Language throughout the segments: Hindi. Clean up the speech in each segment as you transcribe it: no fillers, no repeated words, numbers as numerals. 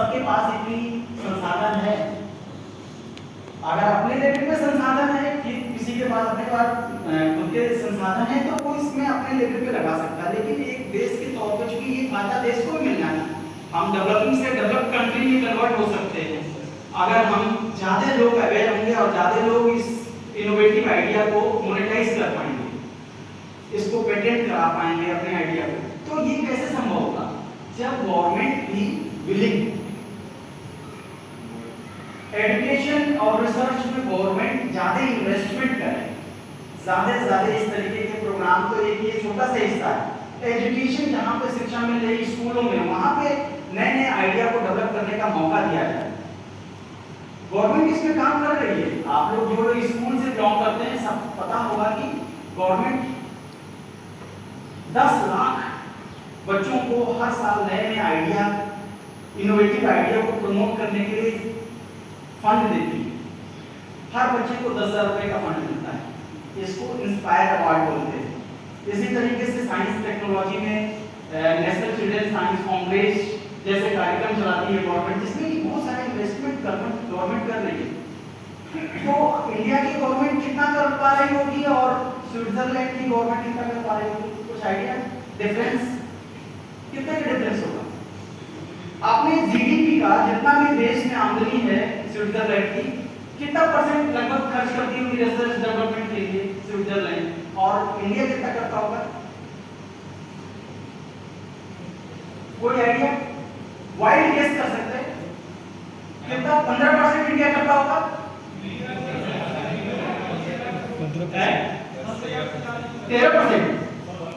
सबके पास इतनी संसाधन है। अगर अपने लेवल पे संसाधन है कि किसी के पास अपने पास खुद के संसाधन है तो वो इसमें अपने लेवल पे लगा सकता है, लेकिन एक देश के तौर पे चूंकि ये फायदा देश को भी मिलना है, हम डेवलपिंग से डेवलप कंट्री में कन्वर्ट हो सकते हैं अगर हम ज़्यादा लोग अवेयर होंगे और ज़्यादा लोग इस इनोवेटिव आइडिया को मोनेटाइज कर पाएंगे, इसको पेटेंट करा पाएंगे अपने आइडिया को। तो ये कैसे संभव होगा? जब गवर्नमेंट भी विलिंग, एजुकेशन और रिसर्च में गवर्नमेंट ज़्यादा इन्वेस्टमेंट करे, ज़्यादा से ज़्यादा इस तरीके के प्रोग्राम, तो एक ये छोटा सा हिस्सा है। एजुकेशन जहाँ पे शिक्षा मिल रही स्कूलों में, वहाँ पे नए नए आइडिया को डेवलप करने का मौका दिया जाए। गवर्नमेंट इसमें काम कर रही है। आप लोग जो लोग स्कूल से बिलोंग करते हैं सब पता होगा कि गवर्नमेंट 10 लाख बच्चों को हर साल नए नए आइडिया, इनोवेटिव आइडिया को प्रमोट करने के लिए फंड देती है। हर बच्चे को 10,000 रुपए का फंड मिलता है। इसको इंस्पायर अवार्ड बोलते हैं। इसी तरीके से साइंस टेक्नोलॉजी में नेशनल चिल्ड्रन साइंस कांग्रेस जैसे कार्यक्रम चलाती है गवर्नमेंट, जिसमें बहुत सारे इन्वेस्टमेंट गवर्नमेंट कर रही है। तो इंडिया की गवर्नमेंट कितना कर पा रही होगी और स्विट्जरलैंड की गवर्नमेंट कितना कर पा रही होगी? कुछ आइडिया डिफरेंस कितना का डिफरेंस होगा? अपने जीडीपी का जितना भी देश में आमदनी है स्विट्जरलैंड की, कितना परसेंट लगभग खर्च करती होगी रिसर्च डेवलपमेंट के लिए स्विट्जरलैंड, और इंडिया कितना करता होगा? कोई आइडिया? वाइल्ड गेस कर सकते हैं कितना? 15% इंडिया करता होगा? 13%।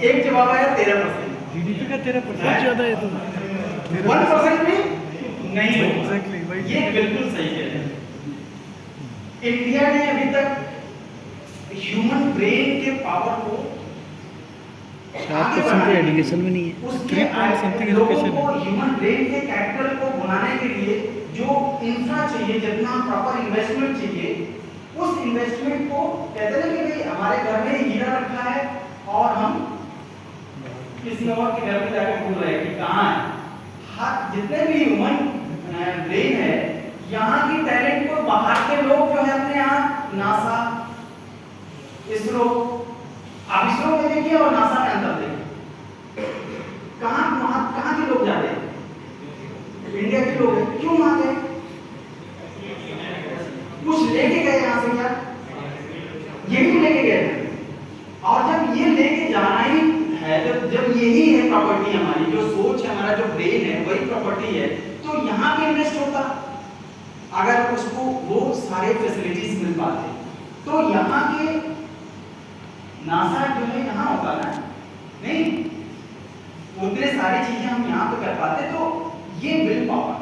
एक जवाब आया 13%। जीडीपी का 13% ज्यादा है तो 1% भी नहीं होगा। एग्जैक्टली, ये बिल्कुल सही है। इंडिया ने अभी तक ह्यूमन ब्रेन के पावर को 7% एजुकेशन में नहीं है, 3% एजुकेशन है। ह्यूमन ब्रेन के कैपिटल को बनाने के लिए जो इंफ्रा चाहिए, जितना प्रॉपर इन्वेस्टमेंट चाहिए, उस इन्वेस्टमेंट को कहते हैं कि भाई हमारे घर में हीरा रखा है और हम किसी और के घर में जाकर ढूंढ रहे हैं कि कहाँ है। हर जितने भी ह्यूमन ब्रेन है, यहाँ की टैलेंट को बाहर के लोग जो है अपने यहाँ नासा, इसरो, आप इसरो में देखिए और नासा में अंतर देखिए, कहाँ के लोग जाते हैं? इंडिया के लोग हैं। क्यों वहां गए? कुछ लेके गए यहाँ से क्या? ये भी लेके गए। और जब ये लेके जाना ही है, जब यही है प्रॉपर्टी हमारी, जो सोच है, हमारा जो ब्रेन है, वही प्रॉपर्टी है, तो यहाँ पे इन्वेस्ट होता अगर उसको वो सारे फैसिलिटीज मिल पाते। तो यहाँ के नासा जो है यहाँ होगा ना, नहीं उतने सारी चीजें हम यहाँ पे कर पाते। तो ये विल पावर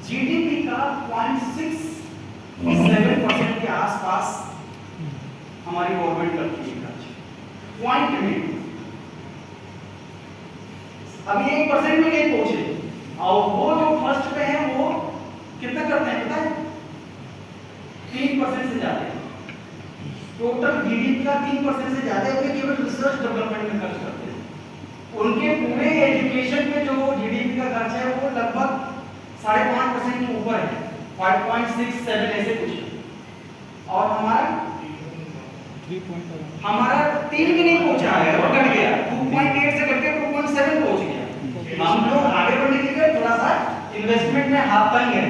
जीडीपी का 0.67% के आसपास हमारी गवर्नमेंट करती है खर्च पॉइंट में। अभी 1% में नहीं पहुंचे, और वो जो फर्स्ट पे है वो कितना करते हैं पता है? 3% से ज्यादा। टोटल जीडीपी का 3% से ज्यादा है केवल रिसर्च डेवलपमेंट में खर्च करते हैं। उनके पूरे एजुकेशन में जो जीडीपी का खर्च है वो लगभग 5.5% के ऊपर है, 5.67 ऐसे कुछ है। और हमारा 3 भी नहीं पहुंचा है और घट गया, 2.8 से घट के 2.7 पहुंच गया। हम लोग आगे बढ़ने के लिए थोड़ा सा इन्वेस्टमेंट में हाथ पाएंगे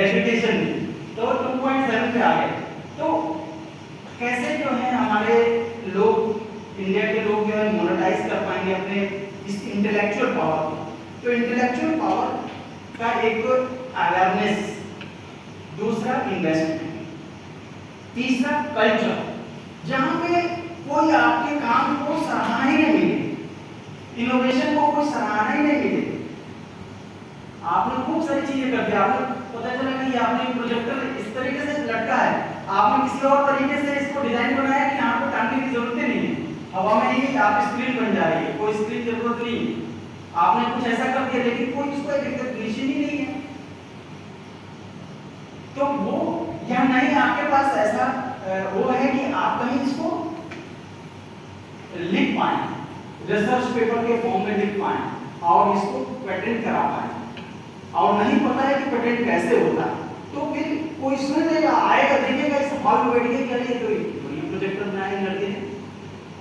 एजुकेशन में, तो 2.7 पे आ गए। तो कैसे जो है हमारे लोग, इंडिया के लोग जो है मोनेटाइज कर पाएंगे अपने इस इंटेलेक्चुअल पावर को? तो इंटेलेक्चुअल पावर का एक अवेयरनेस, दूसरा इन्वेस्टमेंट, तीसरा कल्चर, जहां पे कोई आपके काम को सराहना ही नहीं मिले, इनोवेशन को कोई सराहना ही नहीं मिले। आपने खूब सारी चीजें कर दी, आपने पता चला कि आपने प्रोजेक्टर इस तरीके से लटका है, आपने किसी और तरीके से इसको डिजाइन बनाया कि यहाँ पर टांगने की जरूरत ही नहीं है, हवा में ही आप स्क्रीन बन जा रही है, कोई स्क्रीन जरूरत नहीं है। आपने कुछ ऐसा कर दिया लेकिन कोई उसका रिकग्निशन ही नहीं है। तो वो या नहीं आपके पास ऐसा वो है कि आप कहीं इसको लिख पाए, रिसर्च पेपर के फॉर्म में लिख पाए और इसको पेटेंट करा पाए और नहीं पता है कि पेटेंट कैसे होता है, तो फिर कोई सुन लेगा, आएगा, देखेगा, इस हॉल में बैठ के क्या ये तो ये प्रोजेक्टर बनाया लड़के ने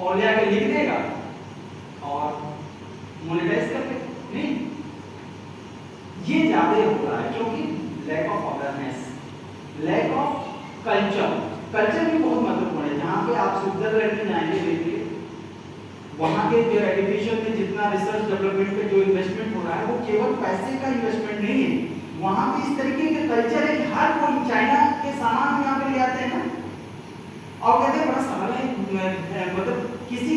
और ले आके लिख देगा और मोनेटाइज कर ले। नहीं, ये ज्यादा हो रहा है क्योंकि lack of awareness, lack of culture. Culture भी बहुत महत्वपूर्ण है। जहाँ पे आप स्विट्जरलैंड में जाएंगे, देखिए वहाँ के जो एजुकेशन में जितना रिसर्च डेवलपमेंट पे जो इन्वेस्टमेंट हो रहा है वो केवल पैसे का इन्वेस्टमेंट नहीं है, वहाँ पे इस तरीके के कल्चर है कि हर कोई चाइना के सामान यहाँ पे ले आते हैं ना और कहते हैं बड़ा सवाल है, मतलब किसी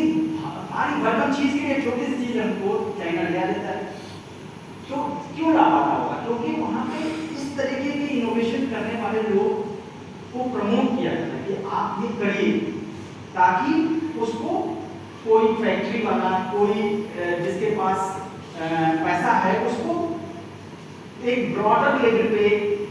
भारी भरकम चीज के लिए छोटी सी चीज हमको चाइना ले आ देता है। तो क्यों ला पाता होगा? क्योंकि वहाँ पे इस तरीके के इनोवेशन करने वाले लोग को प्रमोट किया जाता है कि आप ये करिए, ताकि उसको कोई फैक्ट्री वाला, कोई जिसके पास पैसा है, उसको एक ब्रॉडर लेवल पे,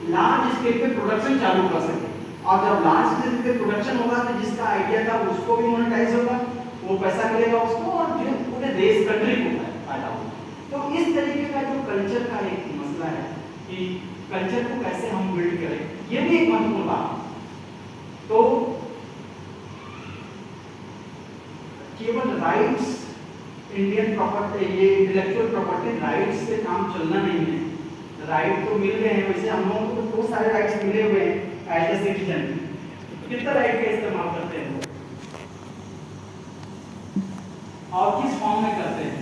लार्ज स्केल पे प्रोडक्शन चालू कर सके। और जब लार्ज स्केल पे प्रोडक्शन होगा तो जिसका आइडिया था उसको भी मोनेटाइज होगा, वो पैसा मिलेगा उसको और जो पूरे देश कंट्री को फायदा होगा। तो इस तरीके का जो कल्चर का एक मसला है कि कल्चर को कैसे हम बिल्ड करें, ये भी एक महत्वपूर्ण बात है। तो केवल राइट्स, इंडियन प्रॉपर्टी, ये इंटेलेक्चुअल प्रॉपर्टी राइट्स से काम चलना नहीं है। राइट तो मिल गए हैं, वैसे हम लोगों को बहुत सारे राइट्स मिले हुए हैं एज ए सिटीजन। कितना राइट का इस्तेमाल करते हैं और किस फॉर्म में करते हैं,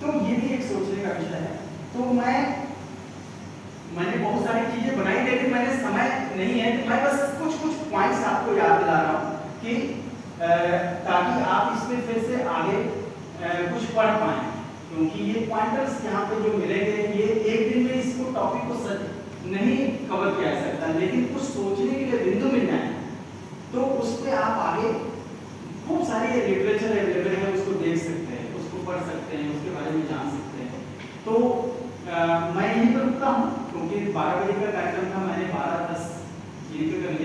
तो ये भी एक सोचने का विषय है। तो मैंने बहुत सारी चीजें बनाई, लेकिन मैंने समय नहीं है, तो मैं बस कुछ पॉइंट्स आपको याद दिला रहा हूँ कि ताकि आप इसमें फिर से आगे कुछ पढ़ पाएं, क्योंकि ये पॉइंटर्स यहाँ पे जो मिलेंगे, ये एक दिन में इसको टॉपिक को नहीं कवर किया जा सकता, लेकिन कुछ सोचने के लिए बिंदु मिल जाए तो उस पर आप आगे खूब सारी लिटरेचर अवेलेबल है, उसको देख सकते हैं, उसको पढ़ सकते हैं, उसके बारे में जान सकते हैं। तो मैं यहीं पर रुकता हूँ, क्योंकि 12 बजे का कार्यक्रम था, मैंने 12:10 यहीं पर कर लिया।